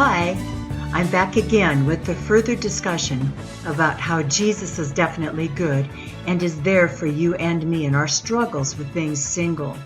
Hi, I'm back again with the further discussion about how Jesus is definitely good and is there for you and me in our struggles with being single.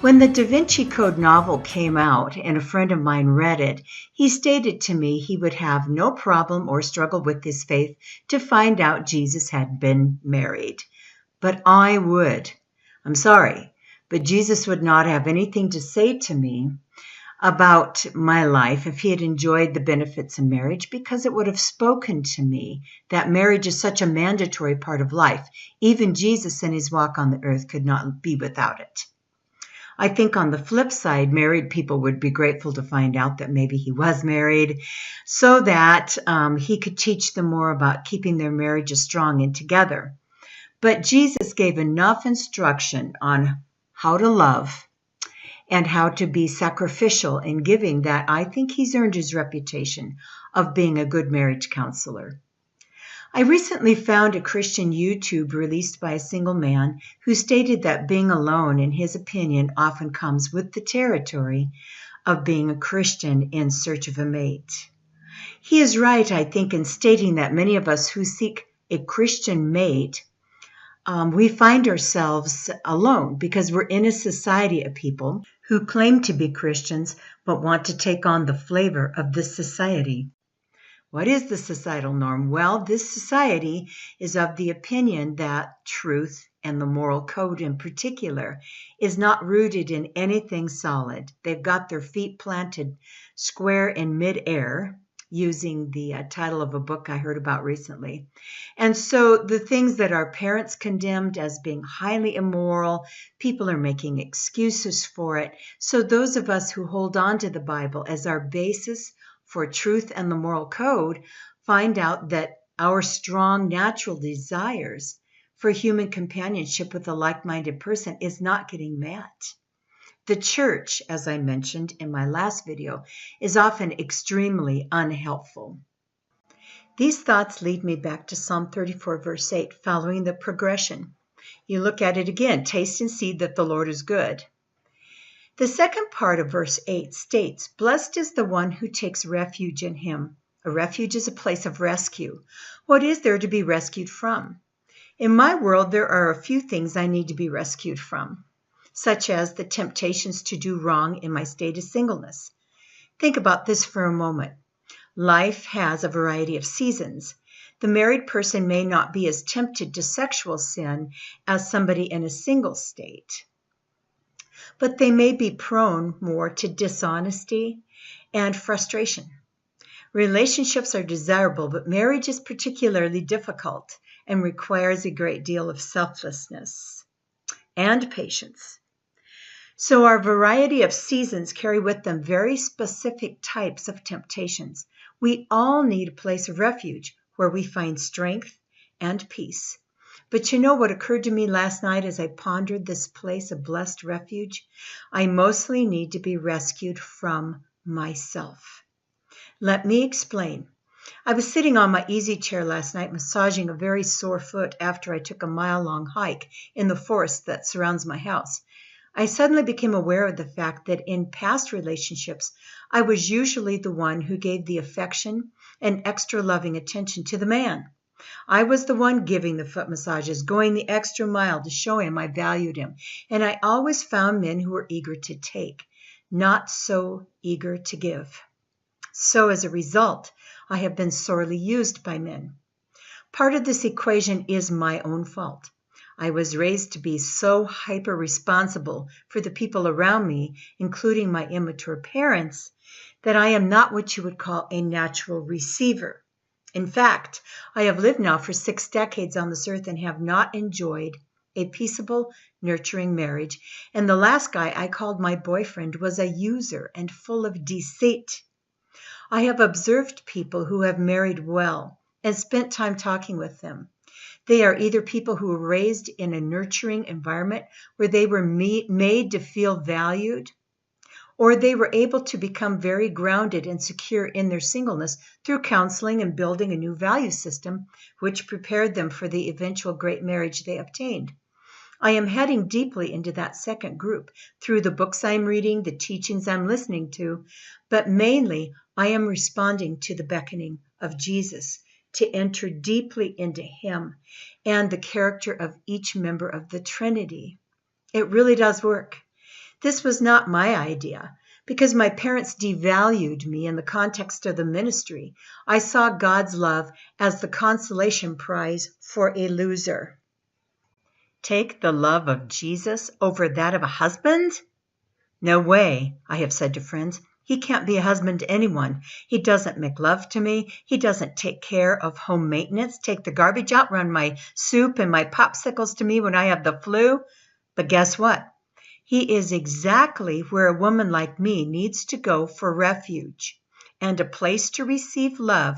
When the Da Vinci Code novel came out and a friend of mine read it, he stated to me he would have no problem or struggle with his faith to find out Jesus had been married. But I would. I'm sorry, but Jesus would not have anything to say to me about my life if he had enjoyed the benefits of marriage, because it would have spoken to me that marriage is such a mandatory part of life. Even Jesus in his walk on the earth could not be without it. I think on the flip side, married people would be grateful to find out that maybe he was married so that he could teach them more about keeping their marriages strong and together. But Jesus gave enough instruction on how to love and how to be sacrificial in giving that I think he's earned his reputation of being a good marriage counselor. I recently found a Christian YouTube released by a single man who stated that being alone, in his opinion, often comes with the territory of being a Christian in search of a mate. He is right, I think, in stating that many of us who seek a Christian mate we find ourselves alone because we're in a society of people who claim to be Christians but want to take on the flavor of this society. What is the societal norm? Well, this society is of the opinion that truth, and the moral code in particular, is not rooted in anything solid. They've got their feet planted square in midair, using the title of a book I heard about recently. And so the things that our parents condemned as being highly immoral, people are making excuses for it. So those of us who hold on to the Bible as our basis for truth and the moral code find out that our strong natural desires for human companionship with a like-minded person is not getting met. The church, as I mentioned in my last video, is often extremely unhelpful. These thoughts lead me back to Psalm 34, verse 8, following the progression. You look at it again, taste and see that the Lord is good. The second part of verse 8 states, "Blessed is the one who takes refuge in him." A refuge is a place of rescue. What is there to be rescued from? In my world, there are a few things I need to be rescued from, such as the temptations to do wrong in my state of singleness. Think about this for a moment. Life has a variety of seasons. The married person may not be as tempted to sexual sin as somebody in a single state, but they may be prone more to dishonesty and frustration. Relationships are desirable, but marriage is particularly difficult and requires a great deal of selflessness and patience. So our variety of seasons carry with them very specific types of temptations. We all need a place of refuge where we find strength and peace. But you know what occurred to me last night as I pondered this place of blessed refuge? I mostly need to be rescued from myself. Let me explain. I was sitting on my easy chair last night massaging a very sore foot after I took a mile-long hike in the forest that surrounds my house. I suddenly became aware of the fact that in past relationships, I was usually the one who gave the affection and extra loving attention to the man. I was the one giving the foot massages, going the extra mile to show him I valued him. And I always found men who were eager to take, not so eager to give. So as a result, I have been sorely used by men. Part of this equation is my own fault. I was raised to be so hyper-responsible for the people around me, including my immature parents, that I am not what you would call a natural receiver. In fact, I have lived now for 6 decades on this earth and have not enjoyed a peaceable, nurturing marriage. And the last guy I called my boyfriend was a user and full of deceit. I have observed people who have married well and spent time talking with them. They are either people who were raised in a nurturing environment where they were made to feel valued, or they were able to become very grounded and secure in their singleness through counseling and building a new value system, which prepared them for the eventual great marriage they obtained. I am heading deeply into that second group through the books I'm reading, the teachings I'm listening to, but mainly I am responding to the beckoning of Jesus to enter deeply into him and the character of each member of the Trinity. It really does work. This was not my idea. Because my parents devalued me in the context of the ministry, I saw God's love as the consolation prize for a loser. Take the love of Jesus over that of a husband? No way, I have said to friends. He can't be a husband to anyone. He doesn't make love to me. He doesn't take care of home maintenance, take the garbage out, run my soup and my popsicles to me when I have the flu. But guess what? He is exactly where a woman like me needs to go for refuge and a place to receive love,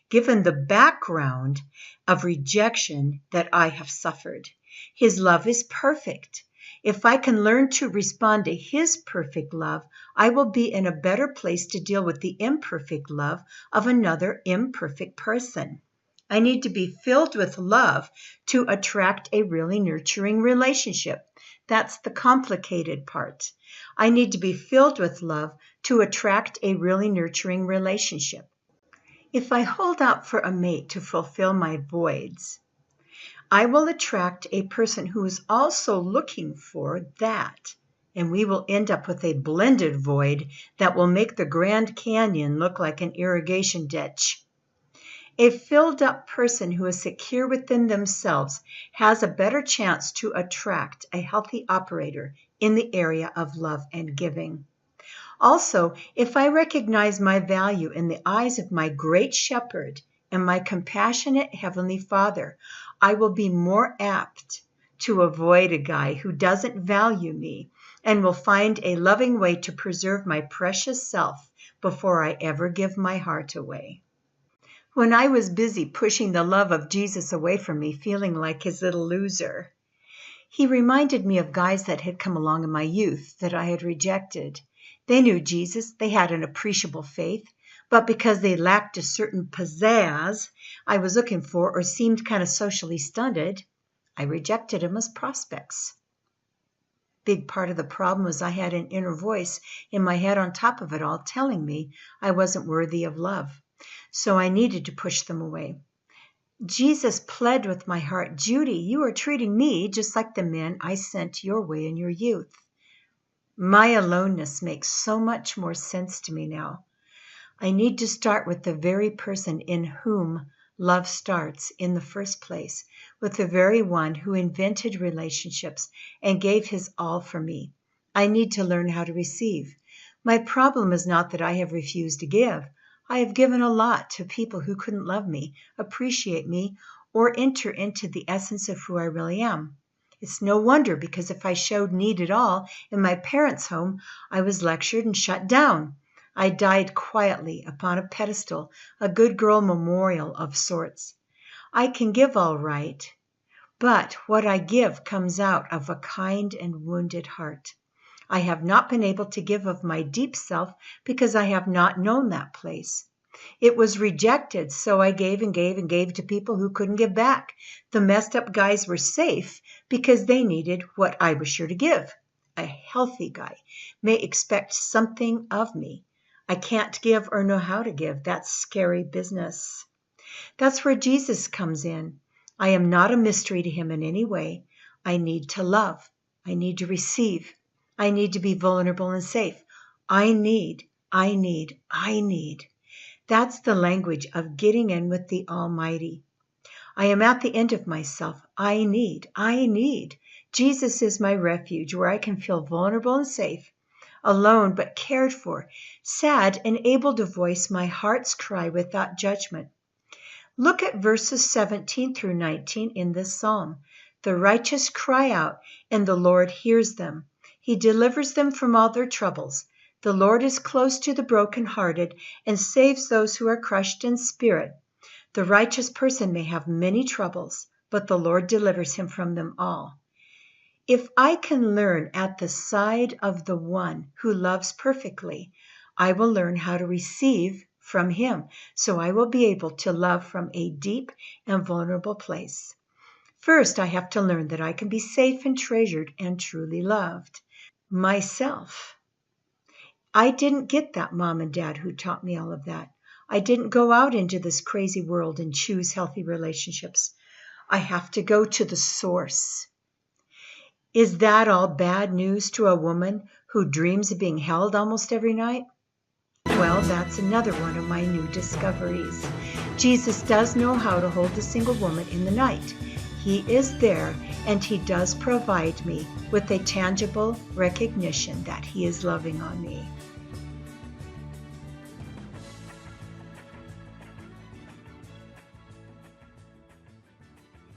given the background of rejection that I have suffered. His love is perfect. If I can learn to respond to his perfect love, I will be in a better place to deal with the imperfect love of another imperfect person. I need to be filled with love to attract a really nurturing relationship. That's the complicated part. I need to be filled with love to attract a really nurturing relationship. If I hold out for a mate to fulfill my voids, I will attract a person who is also looking for that. And we will end up with a blended void that will make the Grand Canyon look like an irrigation ditch. A filled-up person who is secure within themselves has a better chance to attract a healthy operator in the area of love and giving. Also, if I recognize my value in the eyes of my great shepherd and my compassionate Heavenly Father, I will be more apt to avoid a guy who doesn't value me and will find a loving way to preserve my precious self before I ever give my heart away. When I was busy pushing the love of Jesus away from me, feeling like his little loser, he reminded me of guys that had come along in my youth that I had rejected. They knew Jesus, they had an appreciable faith, but because they lacked a certain pizzazz I was looking for or seemed kind of socially stunted, I rejected them as prospects. Big part of the problem was I had an inner voice in my head on top of it all telling me I wasn't worthy of love. So I needed to push them away. Jesus pled with my heart, Judy, you are treating me just like the men I sent your way in your youth. My aloneness makes so much more sense to me now. I need to start with the very person in whom love starts in the first place, with the very one who invented relationships and gave his all for me. I need to learn how to receive. My problem is not that I have refused to give. I have given a lot to people who couldn't love me, appreciate me, or enter into the essence of who I really am. It's no wonder, because if I showed need at all in my parents' home, I was lectured and shut down. I died quietly upon a pedestal, a good girl memorial of sorts. I can give all right, but what I give comes out of a kind and wounded heart. I have not been able to give of my deep self because I have not known that place. It was rejected, so I gave and gave and gave to people who couldn't give back. The messed up guys were safe because they needed what I was sure to give. A healthy guy may expect something of me. I can't give or know how to give. That's scary business. That's where Jesus comes in. I am not a mystery to him in any way. I need to love. I need to receive. I need to be vulnerable and safe. I need. That's the language of getting in with the Almighty. I am at the end of myself. I need. Jesus is my refuge where I can feel vulnerable and safe, alone but cared for, sad and able to voice my heart's cry without judgment. Look at verses 17 through 19 in this psalm. The righteous cry out, and the Lord hears them. He delivers them from all their troubles. The Lord is close to the brokenhearted and saves those who are crushed in spirit. The righteous person may have many troubles, but the Lord delivers him from them all. If I can learn at the side of the one who loves perfectly, I will learn how to receive from him, so I will be able to love from a deep and vulnerable place. First, I have to learn that I can be safe and treasured and truly loved. Myself. I didn't get that mom and dad who taught me all of that. I didn't go out into this crazy world and choose healthy relationships. I have to go to the source. Is that all bad news to a woman who dreams of being held almost every night? Well, that's another one of my new discoveries. Jesus does know how to hold the single woman in the night. He is there, and he does provide me with a tangible recognition that he is loving on me.